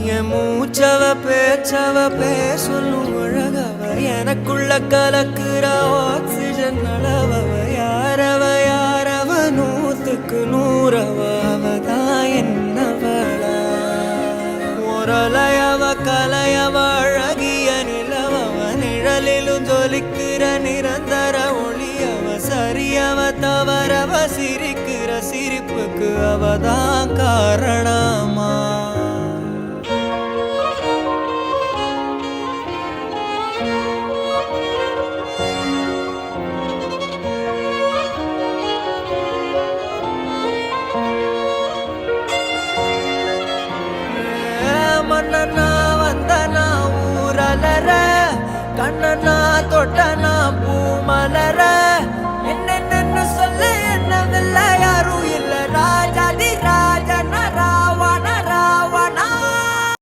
என் மூச்சவ பேச்சவ பேசலும் அழகவ எனக்குள்ள கலக்குற ஆக்சிஜன் அளவவ யாரவ நூத்துக்கு நூறவ அவதான் என்னவளா ஒரலையவ கலையவ அழகிய நிலவவ நிழலிலும் ஜொலிக்கிற நிரந்தர ஒளியவ சரியவ தவறவ சிரிக்கிற சிரிப்புக்கு அவதான் காரணமா மன்னனா வந்தனா ஊரலர கண்ணனா தொட்டனா பூமலர